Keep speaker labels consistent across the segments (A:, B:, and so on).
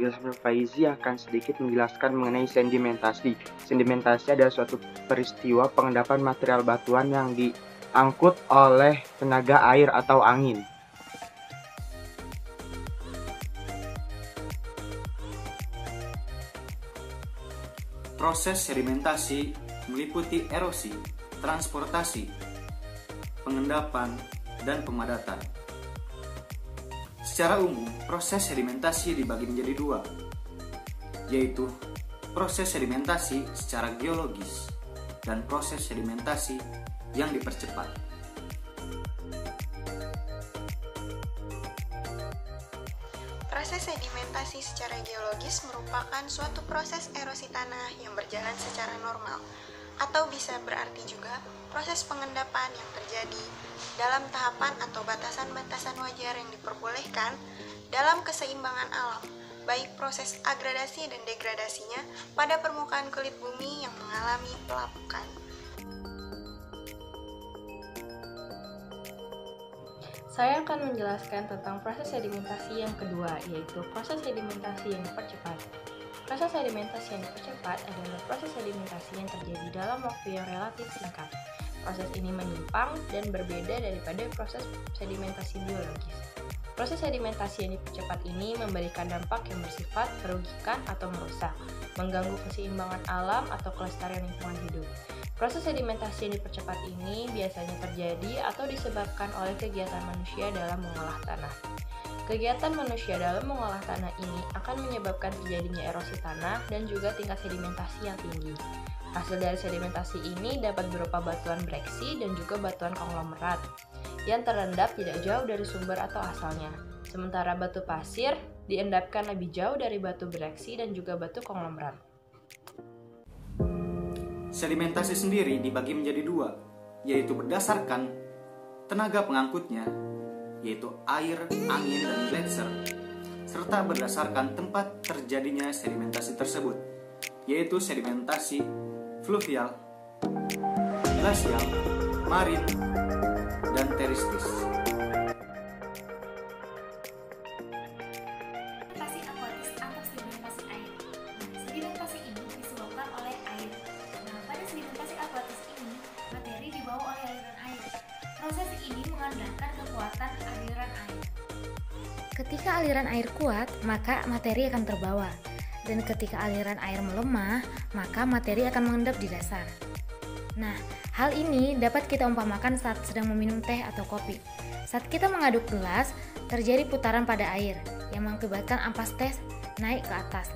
A: Ilham Faizi akan sedikit menjelaskan mengenai sedimentasi. Sedimentasi adalah suatu peristiwa pengendapan material batuan yang diangkut oleh tenaga air atau angin.
B: Proses sedimentasi meliputi erosi, transportasi, pengendapan, dan pemadatan. Secara umum, proses sedimentasi dibagi menjadi dua, yaitu proses sedimentasi secara geologis dan proses sedimentasi yang dipercepat.
C: Proses sedimentasi secara geologis merupakan suatu proses erosi tanah yang berjalan secara normal, atau bisa berarti juga proses pengendapan yang terjadi dalam tahapan atau batasan-batasan wajar yang diperbolehkan dalam keseimbangan alam, baik proses agradasi dan degradasinya pada permukaan kulit bumi yang mengalami pelapukan.
D: Saya akan menjelaskan tentang proses sedimentasi yang kedua, yaitu proses sedimentasi yang dipercepat. Proses sedimentasi yang dipercepat adalah proses sedimentasi yang terjadi dalam waktu yang relatif singkat. Proses ini menyimpang dan berbeda daripada proses sedimentasi biologis. Proses sedimentasi yang dipercepat ini memberikan dampak yang bersifat merugikan atau merusak, mengganggu keseimbangan alam atau kelestarian lingkungan hidup. Proses sedimentasi yang dipercepat ini biasanya terjadi atau disebabkan oleh kegiatan manusia dalam mengolah tanah. Kegiatan manusia dalam mengolah tanah ini akan menyebabkan terjadinya erosi tanah dan juga tingkat sedimentasi yang tinggi. Hasil dari sedimentasi ini dapat berupa batuan breksi dan juga batuan konglomerat yang terendap tidak jauh dari sumber atau asalnya. Sementara batu pasir diendapkan lebih jauh dari batu breksi dan juga batu konglomerat.
B: Sedimentasi sendiri dibagi menjadi dua, yaitu berdasarkan tenaga pengangkutnya, yaitu air, angin, dan gletser, serta berdasarkan tempat terjadinya sedimentasi tersebut, yaitu sedimentasi fluvial, glasial, marin, dan teristis.
E: Sedimentasi akuatis atau sedimentasi air. Sedimentasi ini disebabkan oleh air. Pada sedimentasi akuatis ini, materi dibawa oleh aliran air. Proses ini mengandalkan kekuatan aliran air.
F: Ketika aliran air kuat, maka materi akan terbawa. Dan ketika aliran air melemah, maka materi akan mengendap di dasar. Nah, hal ini dapat kita umpamakan saat sedang meminum teh atau kopi. Saat kita mengaduk gelas, terjadi putaran pada air yang mengakibatkan ampas teh naik ke atas.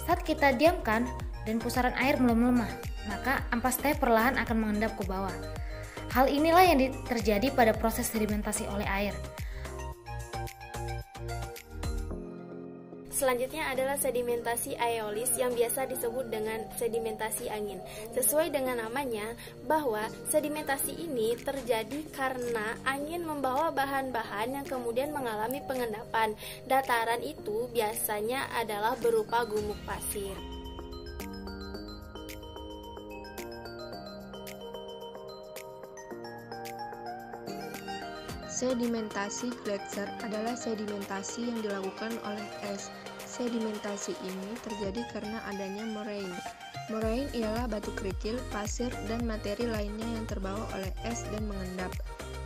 F: Saat kita diamkan dan pusaran air belum melemah, maka ampas teh perlahan akan mengendap ke bawah. Hal inilah yang terjadi pada proses sedimentasi oleh air.
G: Selanjutnya adalah sedimentasi aeolis yang biasa disebut dengan sedimentasi angin. Sesuai dengan namanya, bahwa sedimentasi ini terjadi karena angin membawa bahan-bahan yang kemudian mengalami pengendapan. Dataran itu biasanya adalah berupa gumuk pasir.
H: Sedimentasi gletser adalah sedimentasi yang dilakukan oleh es. Sedimentasi ini terjadi karena adanya moraine. Moraine ialah batu kerikil, pasir, dan materi lainnya yang terbawa oleh es dan mengendap.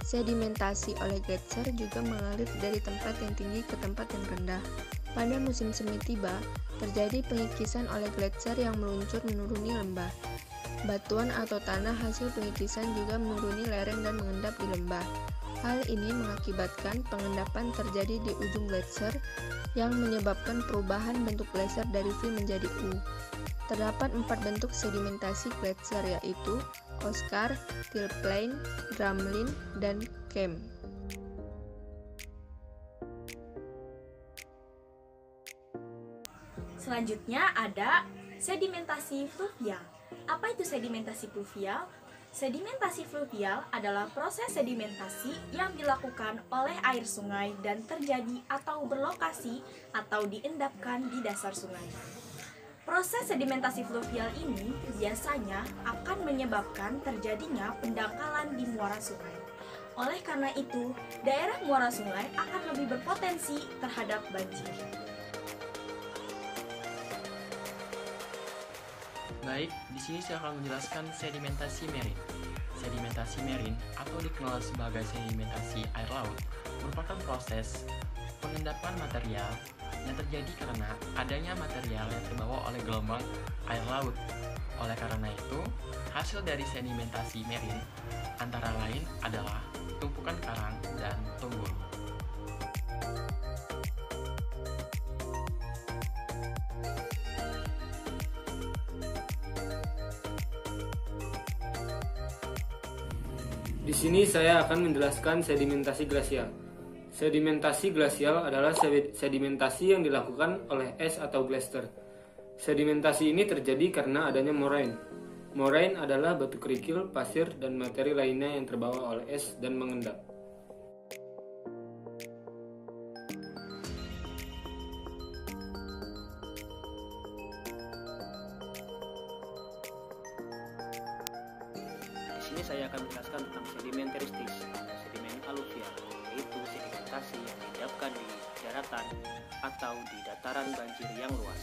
H: Sedimentasi oleh gletser juga mengalir dari tempat yang tinggi ke tempat yang rendah. Pada musim semi tiba, terjadi pengikisan oleh gletser yang meluncur menuruni lembah. Batuan atau tanah hasil pengikisan juga menuruni lereng dan mengendap di lembah. Hal ini mengakibatkan pengendapan terjadi di ujung gletser yang menyebabkan perubahan bentuk gletser dari V menjadi U. Terdapat 4 bentuk sedimentasi gletser, yaitu Oscar, Tilplain, Drumlin, dan Kem.
I: Selanjutnya ada sedimentasi fluvial. Apa itu sedimentasi fluvial? Sedimentasi fluvial adalah proses sedimentasi yang dilakukan oleh air sungai dan terjadi atau berlokasi atau diendapkan di dasar sungai. Proses sedimentasi fluvial ini biasanya akan menyebabkan terjadinya pendangkalan di muara sungai. Oleh karena itu, daerah muara sungai akan lebih berpotensi terhadap banjir.
J: Baik, di sini saya akan menjelaskan sedimentasi marine. Sedimentasi marine atau dikenal sebagai sedimentasi air laut merupakan proses pengendapan material yang terjadi karena adanya material yang terbawa oleh gelombang air laut. Oleh karena itu, hasil dari sedimentasi marine antara lain adalah tumpukan karang dan tumbul.
K: Di sini saya akan menjelaskan sedimentasi glasial. Sedimentasi glasial adalah sedimentasi yang dilakukan oleh es atau glacier. Sedimentasi ini terjadi karena adanya moraine. Moraine adalah batu kerikil, pasir, dan materi lainnya yang terbawa oleh es dan mengendap.
B: Di sini saya akan menjelaskan tentang sedimenteristis atau sedimen aluvial, yaitu sedimentasi yang diendapkan di daratan atau di dataran banjir yang luas.